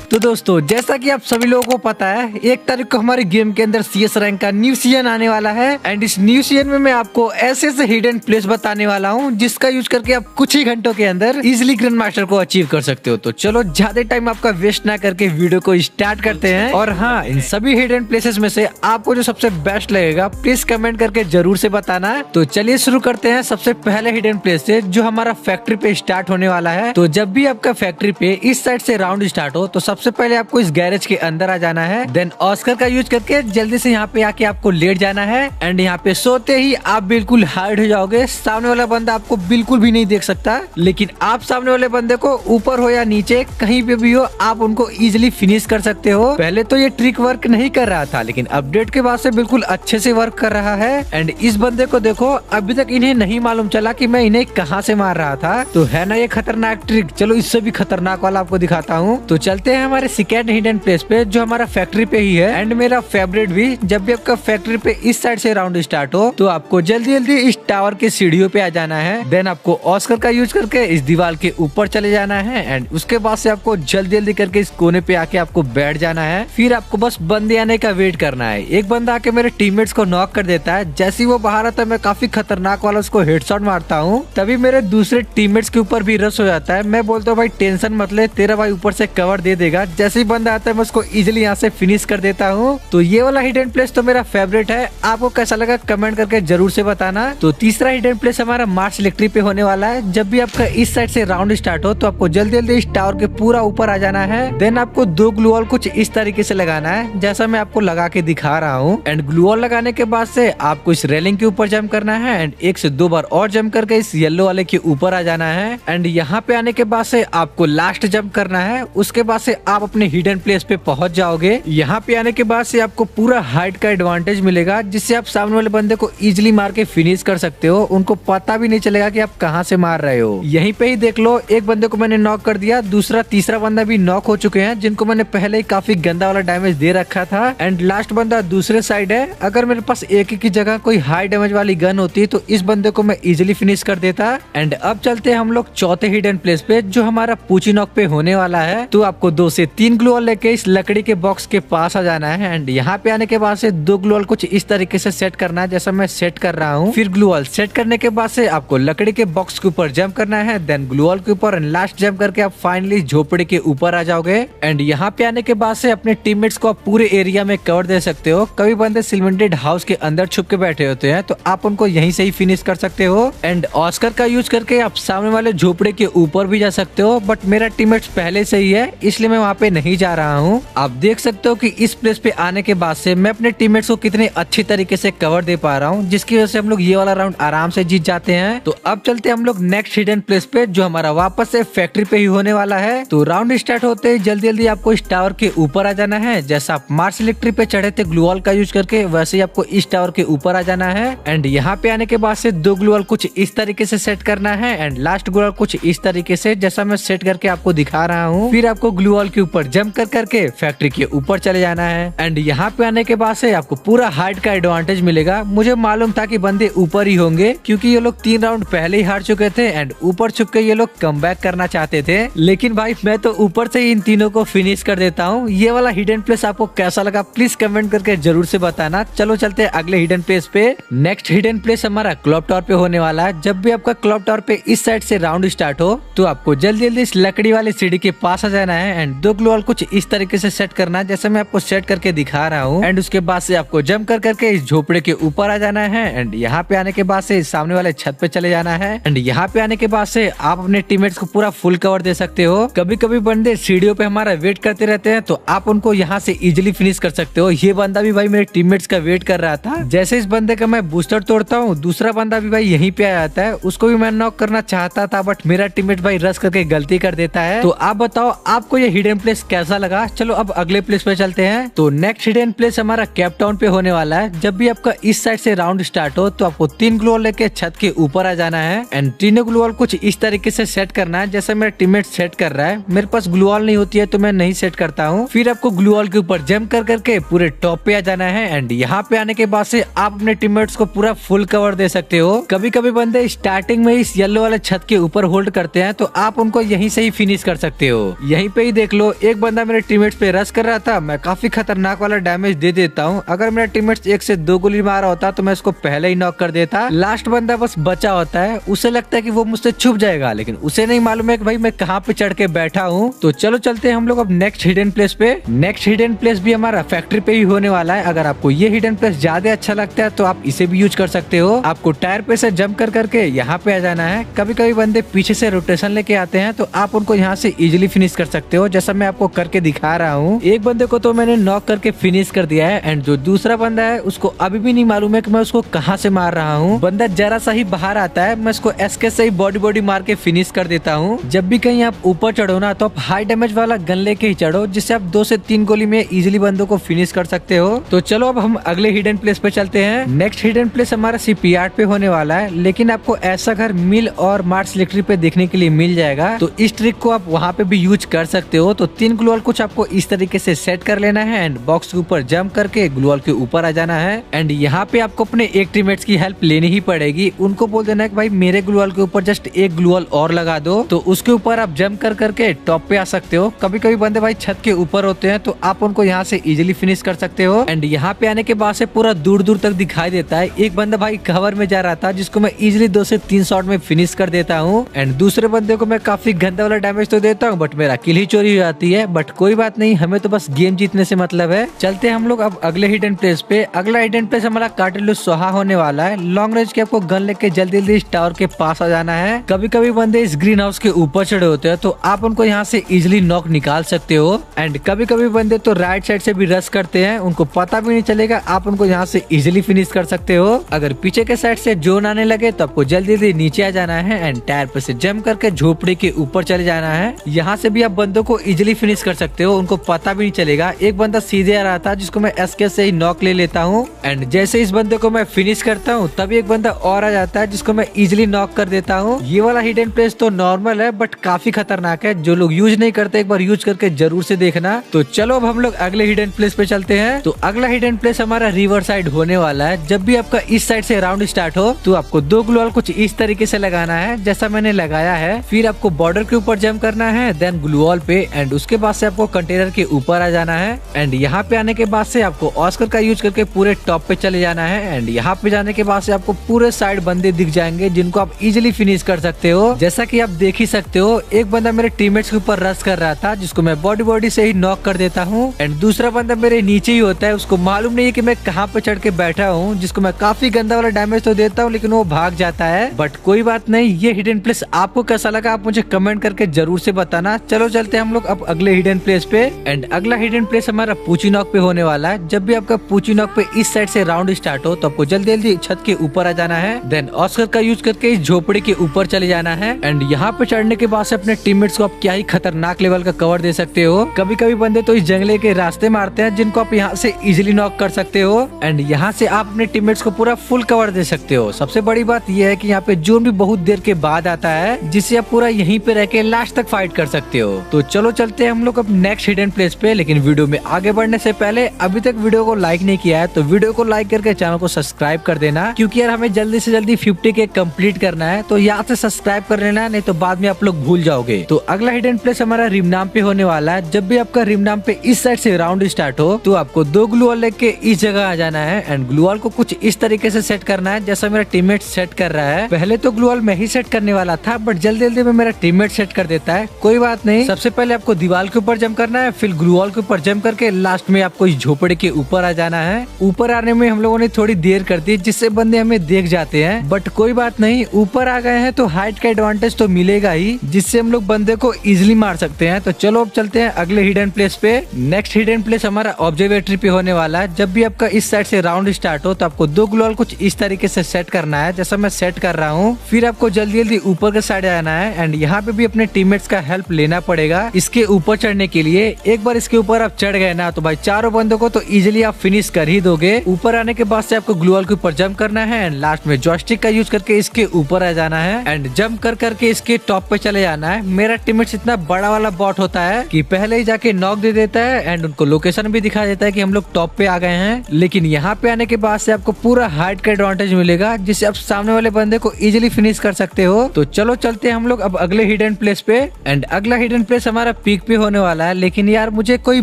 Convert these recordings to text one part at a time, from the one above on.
तो दोस्तों, जैसा कि आप सभी लोगों को पता है, 1 तारीख को हमारे गेम के अंदर CS रैंक का न्यू सीजन आने वाला है। एंड इस न्यू सीजन में मैं आपको ऐसे ऐसे हिडन प्लेस बताने वाला हूं जिसका यूज करके आप कुछ ही घंटों के अंदर इजिली ग्रैंड मास्टर को अचीव कर सकते हो। तो चलो ज्यादा टाइम आपका वेस्ट ना करके वीडियो को स्टार्ट करते हैं। और हाँ, इन सभी हिडन प्लेसेस में से आपको जो सबसे बेस्ट लगेगा प्लीज कमेंट करके जरूर से बताना। तो चलिए शुरू करते हैं सबसे पहले हिडन प्लेस से, जो हमारा फैक्ट्री पे स्टार्ट होने वाला है। तो जब भी आपका फैक्ट्री पे इस साइड से राउंड स्टार्ट हो तो सबसे पहले आपको इस गैरेज के अंदर आ जाना है। देन ऑस्कर का यूज करके जल्दी से यहाँ पे आके आपको लेट जाना है। एंड यहाँ पे सोते ही आप बिल्कुल हाइड हो जाओगे, सामने वाला बंदा आपको बिल्कुल भी नहीं देख सकता। लेकिन आप सामने वाले बंदे को ऊपर हो या नीचे कहीं पे भी हो, आप उनको इजिली फिनिश कर सकते हो। पहले तो ये ट्रिक वर्क नहीं कर रहा था, लेकिन अपडेट के बाद से बिल्कुल अच्छे से वर्क कर रहा है। एंड इस बंदे को देखो, अभी तक इन्हें नहीं मालूम चला कि मैं इन्हें कहाँ से मार रहा था। तो है ना ये खतरनाक ट्रिक। चलो इससे भी खतरनाक वाला आपको दिखाता हूँ। तो चलते हैं हमारे सेकंड हिडन प्लेस पे, जो हमारा फैक्ट्री पे ही है। एंड मेरा फेवरेट भी, जब भी आपका फैक्ट्री पे इस साइड से राउंड स्टार्ट हो तो आपको जल्दी जल्दी इस टावर के सीढ़ियों पे आ जाना है। देन आपको ऑस्कर का यूज करके इस दीवार के ऊपर चले जाना है। एंड उसके बाद से आपको जल्दी जल्दी करके इस कोने पे आके आपको बैठ जाना है। फिर आपको बस बंदे आने का वेट करना है। एक बंदा आके मेरे टीममेट्स को नॉक कर देता है। जैसे ही वो बाहर आता है, मैं काफी खतरनाक वाला उसको हेडशॉट मारता हूँ। तभी मेरे दूसरे टीममेट्स के ऊपर भी रश हो जाता है। मैं बोलता हूँ भाई टेंशन मत ले, तेरा भाई ऊपर से कवर दे देगा। जैसे ही बंदा आता है मैं उसको इजिली यहाँ से फिनिश कर देता हूँ। तो ये वाला हिडन प्लेस तो मेरा फेवरेट है। आपको कैसा लगा कमेंट करके जरूर से बताना। तो तीसरा हिडन प्लेस हमारा मार्स इलेक्ट्रिक पे होने वाला है। जब भी आपका इस साइड से राउंड स्टार्ट हो तो आपको जल्दी जल्दी इस टावर के पूरा ऊपर आ जाना है। देन आपको 2 ग्लू वॉल कुछ इस तरीके से लगाना है, जैसा मैं आपको लगा के दिखा रहा हूँ। एंड ग्लू वॉल लगाने के बाद से आपको इस रेलिंग के ऊपर जंप करना है। एंड 1 से 2 बार और जंप करके इस येलो वाले के ऊपर आ जाना है। एंड यहाँ पे आने के बाद से आपको लास्ट जंप करना है। उसके बाद से आप अपने हिडन प्लेस पे पहुंच जाओगे। यहाँ पे आने के बाद से आपको पूरा हाइट का एडवांटेज मिलेगा, जिससे आप सामने वाले बंदे को इजीली मार के फिनिश कर सकते हो। उनको पता भी नहीं चलेगा कि आप कहाँ से मार रहे हो। यहीं पे ही देख लो, एक बंदे को मैंने नॉक कर दिया, दूसरा तीसरा बंदा भी नॉक हो चुके हैं, जिनको मैंने पहले ही काफी गंदा वाला डैमेज दे रखा था। एंड लास्ट बंदा दूसरे साइड है। अगर मेरे पास एक ही की जगह कोई हाई डैमेज वाली गन होती तो इस बंदे को मैं इजिली फिनिश कर देता। एंड अब चलते हैं हम लोग चौथे हिडन प्लेस पे, जो हमारा पूची नॉक पे होने वाला है। तो आपको 2 से 3 ग्लू वॉल लेके इस लकड़ी के बॉक्स के पास आ जाना है। एंड यहाँ पे आने के बाद से 2 ग्लू वॉल कुछ इस तरीके से सेट करना है, जैसा मैं सेट कर रहा हूँ। फिर ग्लू वॉल सेट करने के बाद से आपको लकड़ी के बॉक्स के ऊपर जंप करना है। देन ग्लू वॉल के ऊपर एंड लास्ट जंप करके आप फाइनली झोपड़ी के ऊपर आ जाओगे। एंड यहाँ पे आने के बाद से अपने टीममेट्स को आप पूरे एरिया में कवर दे सकते हो। कभी बंदे सीमेंटेड हाउस के अंदर छुप के बैठे होते हैं, तो आप उनको यहीं से ही फिनिश कर सकते हो। एंड ऑस्कर का यूज करके आप सामने वाले झोपड़े के ऊपर भी जा सकते हो, बट मेरा टीममेट्स पहले से ही है, इसलिए मैं वहाँ पे नहीं जा रहा हूँ। आप देख सकते हो कि इस प्लेस पे आने के बाद से मैं अपने टीममेट्स को कितने अच्छी तरीके से कवर दे पा रहा हूँ, जिसकी वजह से हम लोग ये वाला राउंड आराम से जीत जाते हैं। तो अब चलते हैं हम लोग नेक्स्ट हिडन प्लेस पे, जो हमारा वापस से फैक्ट्री पे ही होने वाला है। तो राउंड स्टार्ट होते ही जल्दी जल्दी आपको इस टावर के ऊपर आ जाना है। जैसा आप मार्स इलेक्ट्रिक पे चढ़े थे ग्लू वॉल का यूज करके, वैसे ही आपको इस टावर के ऊपर आ जाना है। एंड यहाँ पे आने के बाद से 2 ग्लू वॉल कुछ इस तरीके से सेट करना है। एंड लास्ट ग्लू वॉल कुछ इस तरीके से, जैसा मैं सेट करके आपको दिखा रहा हूँ। फिर आपको ग्लू वॉल के ऊपर जंप कर करके फैक्ट्री के ऊपर चले जाना है। एंड यहाँ पे आने के बाद से आपको पूरा हाइट का एडवांटेज मिलेगा। मुझे मालूम था कि बंदे ऊपर ही होंगे, क्योंकि ये लोग 3 राउंड पहले ही हार चुके थे। एंड ऊपर छुप के ये लोग कमबैक करना चाहते थे, लेकिन भाई मैं तो ऊपर से ही इन तीनों को फिनिश कर देता हूँ। ये वाला हिडन प्लेस आपको कैसा लगा प्लीज कमेंट करके जरूर से बताना। चलो चलते हैं अगले हिडन प्लेस पे। नेक्स्ट हिडन प्लेस हमारा क्लॉक टावर पे होने वाला है। जब भी आपका क्लॉक टावर पे इस साइड से राउंड स्टार्ट हो तो आपको जल्दी जल्दी इस लकड़ी वाली सीढ़ी के पास आ जाना है। एंड 2 ग्लू वॉल कुछ इस तरीके से सेट करना है, जैसे मैं आपको सेट करके दिखा रहा हूँ। एंड उसके बाद से आपको जंप कर करके इस झोपड़े के ऊपर आ जाना है। एंड यहाँ पे आने के बाद से सामने वाले छत पे चले जाना है। एंड यहाँ पे आने के बाद से आप अपने टीममेट्स को पूरा फुल कवर दे सकते हो। कभी कभी बंदे सीढ़ियों पे हमारा वेट करते रहते हैं, तो आप उनको यहाँ से इजिली फिनिश कर सकते हो। ये बंदा भी भाई मेरे टीममेट्स का वेट कर रहा था। जैसे इस बंदे का मैं बूस्टर तोड़ता हूँ, दूसरा बंदा भी भाई यहीं पे आ जाता है। उसको भी मैं नॉक करना चाहता था, बट मेरा टीममेट भाई रश करके गलती कर देता है। तो आप बताओ, आपको ये हिडन हिडन प्लेस कैसा लगा, चलो अब अगले प्लेस पे चलते हैं। तो नेक्स्ट हिडन प्लेस हमारा केप टाउन पे होने वाला है। जब भी आपका इस साइड से राउंड स्टार्ट हो तो आपको 3 ग्लू वॉल लेके छत के ऊपर आ जाना है एंड तीनों ग्लू वॉल कुछ इस तरीके से सेट करना है जैसा मेरा टीममेट सेट कर रहा है। मेरे पास ग्लू वॉल नहीं होती है तो मैं नहीं सेट करता हूँ। फिर आपको ग्लू वॉल के ऊपर जंप कर करके पूरे टॉप पे आ जाना है एंड यहाँ पे आने के बाद से आप अपने टीममेट्स को पूरा फुल कवर दे सकते हो। कभी कभी बंदे स्टार्टिंग में इस येलो वाले छत के ऊपर होल्ड करते हैं तो आप उनको यहीं से ही फिनिश कर सकते हो। यहीं पे ही देख लो, एक बंदा मेरे टीममेट्स पे रश कर रहा था, मैं काफी खतरनाक वाला डैमेज दे देता हूँ। अगर मेरा टीममेट्स 1 से 2 गोली मारा होता तो मैं इसको पहले ही नॉक कर देता। लास्ट बंदा बस बचा होता है, उसे लगता है कि वो मुझसे छुप जाएगा, लेकिन उसे नहीं मालूम है कि भाई मैं कहाँ पे चढ़ के बैठा हूँ। तो चलो चलते हैं हम लोग अब नेक्स्ट हिडन प्लेस पे। नेक्स्ट हिडन प्लेस भी हमारा फैक्ट्री पे ही होने वाला है। अगर आपको ये हिडन प्लेस ज्यादा अच्छा लगता है तो आप इसे भी यूज कर सकते हो। आपको टायर पे से जंप कर करके यहाँ पे आ जाना है। कभी कभी बंदे पीछे से रोटेशन लेके आते हैं तो आप उनको यहाँ से इजिली फिनिश कर सकते हो, जैसा मैं आपको करके दिखा रहा हूँ। एक बंदे को तो मैंने नॉक करके फिनिश कर दिया है एंड जो दूसरा बंदा है उसको अभी भी नहीं मालूम है कि मैं उसको कहाँ से मार रहा हूँ। बंदा जरा सा ही बाहर आता है, मैं इसको एसके से ही बॉडी मार के फिनिश कर देता हूँ। जब भी कहीं आप ऊपर चढ़ो ना तो आप हाई डैमेज वाला गन लेके ही चढ़ो, जिससे आप 2 से 3 गोली में इजिली बंदों को फिनिश कर सकते हो। तो चलो अब हम अगले हिडन प्लेस पे चलते हैं। नेक्स्ट हिडन प्लेस हमारा सीपीआर पे होने वाला है, लेकिन आपको ऐसा घर मिल और मार्च इलेक्ट्रिक पे देखने के लिए मिल जाएगा, तो इस ट्रिक को आप वहाँ पे भी यूज कर सकते हो। तो 3 ग्लू वॉल कुछ आपको इस तरीके से सेट कर लेना है एंड बॉक्स के ऊपर जंप करके ग्लू वॉल के ऊपर आ जाना है एंड यहाँ पे आपको अपने एक टीममेट्स की हेल्प लेनी ही पड़ेगी। उनको बोल देना है कि भाई मेरे ग्लू वॉल के ऊपर जस्ट एक ग्लू वॉल और लगा दो, तो उसके ऊपर आप जंप कर करके टॉप पे आ सकते हो। कभी कभी बंदे भाई छत के ऊपर होते हैं तो आप उनको यहाँ से इजिली फिनिश कर सकते हो एंड यहाँ पे आने के बाद से पूरा दूर दूर तक दिखाई देता है। एक बंदा भाई कवर में जा रहा था जिसको मैं इजिली 2 से 3 शॉट में फिनिश कर देता हूँ एंड दूसरे बंदे को मैं काफी गंदा वाला डैमेज तो देता हूँ, बट मेरा किल ही चोरी हो जाती है। बट कोई बात नहीं, हमें तो बस गेम जीतने से मतलब है। चलते हैं हम लोग अब अगले हिडन प्लेस पे। अगला हिडन प्लेस हमारा काटिलू सोहा होने वाला है। लॉन्ग रेंज के आपको गन लेके जल्दी जल्दी इस टावर के पास आ जाना है। कभी कभी बंदे इस ग्रीन हाउस के ऊपर चढ़े होते हैं तो आप उनको यहाँ से इजिली नॉक निकाल सकते हो एंड कभी कभी बंदे तो राइट साइड से भी रश करते हैं, उनको पता भी नहीं चलेगा, आप उनको यहाँ से इजिली फिनिश कर सकते हो। अगर पीछे के साइड से जोन आने लगे तो आपको जल्दी जल्दी नीचे आ जाना है एंड टायर पे से जंप करके झोपड़ी के ऊपर चले जाना है। यहाँ से भी आप बंदों को इजिली फिनिश कर सकते हो, उनको पता भी नहीं चलेगा। एक बंदा सीधे आ रहा था जिसको मैं एसके से ही नॉक ले लेता हूँ एंड जैसे इस बंदे को मैं फिनिश करता हूँ तभी एक बंदा और आ जाता है जिसको मैं इजिली नॉक कर देता हूँ। ये वाला हिडन प्लेस तो नॉर्मल है बट काफी खतरनाक है। जो लोग यूज नहीं करते एक बार यूज करके जरूर से देखना। तो चलो अब हम लोग अगले हिडन प्लेस पे चलते हैं। तो अगला हिडन प्लेस हमारा रिवर साइड होने वाला है। जब भी आपका इस साइड से राउंड स्टार्ट हो तो आपको 2 ग्लू वॉल कुछ इस तरीके से लगाना है जैसा मैंने लगाया है। फिर आपको बॉर्डर के ऊपर जंप करना है, देन ग्लू वॉल पे एंड उसके बाद से आपको कंटेनर के ऊपर आ जाना है एंड यहाँ पे आने के बाद से आपको ऑस्कर का यूज करके पूरे टॉप पे चले जाना है एंड यहाँ पे जाने के बाद से आपको पूरे साइड बंदे दिख जाएंगे जिनको आप इजिली फिनिश कर सकते हो। जैसा कि आप देख ही सकते हो, एक बंदा मेरे टीममेट्स के ऊपर रश कर रहा था जिसको मैं बॉडी से ही नॉक कर देता हूँ एंड दूसरा बंदा मेरे नीचे ही होता है, उसको मालूम नहीं है कि मैं कहाँ पे चढ़ के बैठा हूँ, जिसको मैं काफी गंदा वाला डैमेज तो देता हूँ लेकिन वो भाग जाता है। बट कोई बात नहीं, ये हिडन प्लेस आपको कैसा लगा आप मुझे कमेंट करके जरूर से बताना। चलो चलते हैं हम लोग अब अगले हिडन प्लेस पे एंड अगला हिडन प्लेस हमारा पूची नॉक पे होने वाला है। जब भी आपका पूची नॉक पे इस साइड से राउंड स्टार्ट हो तो आपको जल्दी जल्दी छत के ऊपर आ जाना है, देन ऑस्कर का यूज करके इस झोपड़ी के ऊपर चले जाना है एंड यहाँ पे चढ़ने के बाद से अपने टीममेट्स को आप क्या ही खतरनाक लेवल का कवर दे सकते हो। कभी कभी बंदे तो इस जंगले के रास्ते मारते हैं जिनको आप यहाँ से इजिली नॉक कर सकते हो एंड यहाँ से आप अपने टीममेट्स को पूरा फुल कवर दे सकते हो। सबसे बड़ी बात यह है कि यहाँ पे जोन भी बहुत देर के बाद आता है जिससे आप पूरा यहीं पे रह के लास्ट तक फाइट कर सकते हो। तो चलो चलते हैं हम लोग अब नेक्स्ट हिडन प्लेस पे। लेकिन वीडियो में आगे बढ़ने से पहले अभी तक वीडियो को लाइक नहीं किया है तो वीडियो को लाइक करके चैनल को सब्सक्राइब कर देना, क्योंकि यार हमें जल्दी से जल्दी 50 के कंप्लीट करना है। तो यहाँ से सब्सक्राइब कर लेना, नहीं तो बाद में आप लोग भूल जाओगे। तो अगला हिडन प्लेस हमारा रिमनाम पे होने वाला है। जब भी आपका रिमनाम पे इस साइड से राउंड स्टार्ट हो तो आपको 2 ग्लू वॉल लेके इस जगह आ जाना है एंड ग्लू वॉल को कुछ इस तरीके से सेट करना है जैसा मेरा टीममेट सेट कर रहा है। पहले तो ग्लू वॉल मैं ही सेट करने वाला था बट जल्दी जल्दी में मेरा टीममेट सेट कर देता है। कोई बात नहीं, सबसे पहले आपको दीवार के ऊपर जंप करना है, फिर ग्लू वॉल के ऊपर जंप करके लास्ट में आपको इस झोपड़े के ऊपर आ जाना है। ऊपर आने में हम लोगों ने थोड़ी देर कर दी जिससे बंदे हमें देख जाते हैं, बट कोई बात नहीं, ऊपर आ गए हैं तो हाइट का एडवांटेज तो मिलेगा ही जिससे हम लोग बंदे को इजिली मार सकते हैं। तो चलो अब चलते हैं अगले हिडन प्लेस पे। नेक्स्ट हिडन प्लेस हमारा ऑब्जर्वेटरी पे होने वाला है। जब भी आपका इस साइड से राउंड स्टार्ट हो तो आपको 2 ग्लू वॉल कुछ इस तरीके से सेट करना है जैसा मैं सेट कर रहा हूँ। फिर आपको जल्दी जल्दी ऊपर के साइड आना है एंड यहाँ पे भी अपने टीममेट्स का हेल्प लेना पड़ेगा। इसके इसके ऊपर चढ़ने के लिए एक बार इसके ऊपर आप चढ़ गए ना तो भाई चारों बंदों को तो इजीली आप फिनिश कर ही दोगे। ऊपर आने के बाद से आपको ग्लू वॉल के ऊपर जंप करना है एंड लास्ट में जॉयस्टिक का यूज करके इसके ऊपर आ जाना है एंड जंप कर करके इसके टॉप पे चले जाना है। मेरा टीममेट इतना बड़ा वाला बॉट होता है कि पहले ही जाके नॉक दे देता है एंड उनको लोकेशन भी दिखा देता है कि हम लोग टॉप पे आ गए हैं। लेकिन यहाँ पे आने के बाद से आपको पूरा हाइट का एडवांटेज मिलेगा जिससे आप सामने वाले बंदे को इजीली फिनिश कर सकते हो। तो चलो चलते हैं हम लोग अब अगले हिडन प्लेस पे एंड अगला हिडन प्लेस हमारा पीक पे होने वाला है। लेकिन यार मुझे कोई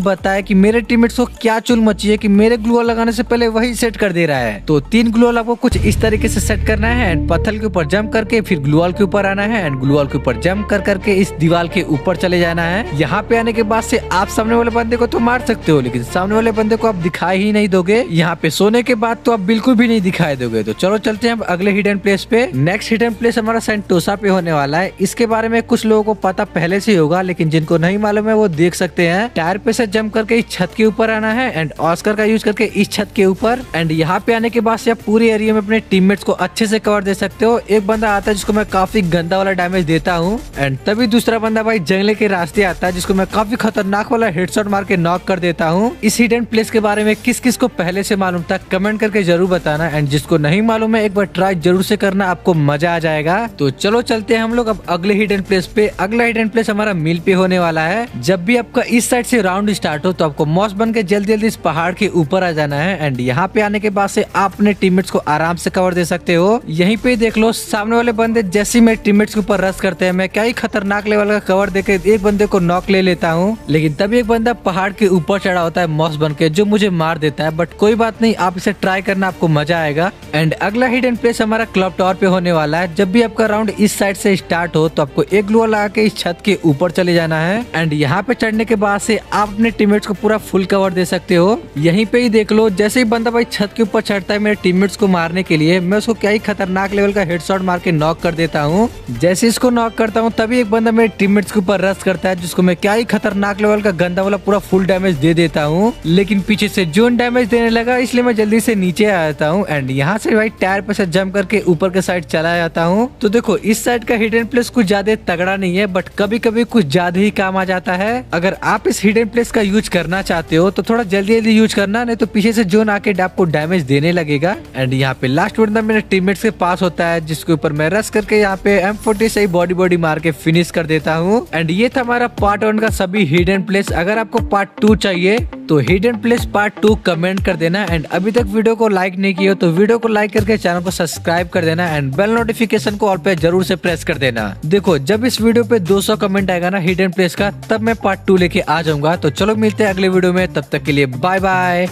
बताए कि मेरे टीममेट्स को क्या चुल मची है कि मेरे ग्लू वॉल लगाने से पहले वही सेट कर दे रहा है। तो 3 ग्लू वॉल आपको कुछ इस तरीके से सेट करना है एंड पत्थर के ऊपर जंप करके फिर ग्लू वॉल के ऊपर आना है एंड ग्लू वॉल के ऊपर जंप कर करके इस दीवार के ऊपर चले जाना है। यहाँ पे आने के बाद से आप सामने वाले बंदे को तो मार सकते हो लेकिन सामने वाले बंदे को आप दिखाई ही नहीं दोगे। यहाँ पे सोने के बाद तो आप बिल्कुल भी नहीं दिखाई दोगे। तो चलो चलते हैं अब अगले हिडन प्लेस पे। नेक्स्ट हिडन प्लेस हमारा सेंटोसा पे होने वाला है। इसके बारे में कुछ लोगों को पता पहले से होगा लेकिन जिनको नहीं मालूम है वो देख सकते हैं। टायर पे से जंप करके इस छत के ऊपर आना है एंड ऑस्कर का यूज करके इस छत के ऊपर एंड यहाँ पे आने के बाद से आप पूरे एरिया में अपने टीममेट्स को अच्छे से कवर दे सकते हो। एक बंदा आता है जिसको मैं काफी गंदा वाला डैमेज देता हूँ एंड तभी दूसरा बंदा भाई जंगले के रास्ते आता है जिसको मैं काफी खतरनाक वाला हेडशॉट मार के नॉक कर देता हूँ। इस हिडन प्लेस के बारे में किस किस को पहले से मालूम था कमेंट करके जरूर बताना एंड जिसको नहीं मालूम है एक बार ट्राई जरूर से करना, आपको मजा आ जाएगा। तो चलो चलते हैं हम लोग अब अगले हिडन प्लेस पे। अगला हिडन प्लेस हमारा मिल पे होने वाला है। जब भी आपका इस साइड से राउंड स्टार्ट हो तो आपको मॉस बन के जल्दी जल्दी इस पहाड़ के ऊपर आ जाना है एंड यहाँ पे आने के बाद से आप अपने टीममेट्स को आराम से कवर दे सकते हो। यहीं पे देख लो सामने वाले बंदे जैसे मेरे टीममेट्स के ऊपर रश करते हैं मैं क्या ही खतरनाक लेवल का कवर देके एक बंदे को नॉक ले लेता हूँ। लेकिन तभी एक बंदा पहाड़ के ऊपर चढ़ा होता है मॉस बन के जो मुझे मार देता है। बट कोई बात नहीं, आप इसे ट्राई करना, आपको मजा आएगा। एंड अगला हिडन प्लेस हमारा क्लब टावर पे होने वाला है। जब भी आपका राउंड इस साइड से स्टार्ट हो तो आपको एक ग्लू लगा के इस छत के ऊपर चले जाना है एंड यहाँ पे चढ़ने के बाद से आप अपने टीममेट्स को पूरा फुल कवर दे सकते हो। यहीं पे ही देख लो जैसे ही बंदा भाई छत के ऊपर चढ़ता है मेरे टीममेट्स को मारने के लिए, मैं उसको क्या ही खतरनाक लेवल का हेडशॉट मार के नॉक कर देता हूँ। जैसे इसको नॉक करता हूँ तभी एक बंदा मेरे टीममेट्स के ऊपर रश करता है जिसको मैं क्या ही खतरनाक लेवल का गंदा वाला पूरा फुल डैमेज दे देता हूँ। लेकिन पीछे से जोन डैमेज देने लगा इसलिए मैं जल्दी से नीचे आ जाता हूँ एंड यहाँ से भाई टायर पे से जंप करके ऊपर के साइड चला जाता हूँ। तो देखो इस साइड का हिडन प्लेस कुछ ज्यादा तगड़ा नहीं है बट कभी कभी कुछ ज्यादा ही काम आ जाता है। अगर आप इस हिडन प्लेस का यूज करना चाहते हो तो थोड़ा जल्दी जल्दी यूज करना, नहीं तो पीछे से जोन आके आपको डैमेज देने लगेगा। एंड यहाँ पे लास्ट बंदा मेरे टीममेट्स के पास होता है जिसके ऊपर मैं रश करके यहाँ पे M40 से बॉडी मार के फिनिश कर देता हूँ। एंड ये था हमारा पार्ट 1 का सभी हिडन प्लेस। अगर आपको पार्ट 2 चाहिए तो हिडन प्लेस पार्ट 2 कमेंट कर देना एंड अभी तक वीडियो को लाइक नहीं किया तो वीडियो को लाइक करके चैनल को सब्सक्राइब कर देना एंड बेल नोटिफिकेशन को ऑल पे जरूर से प्रेस कर देना। देखो जब इस वीडियो पे 200 कमेंट आएगा ना हिडन प्लेस का तब मैं पार्ट 2 लेके आ जाऊंगा। तो चलो मिलते हैं अगले वीडियो में, तब तक के लिए बाय बाय।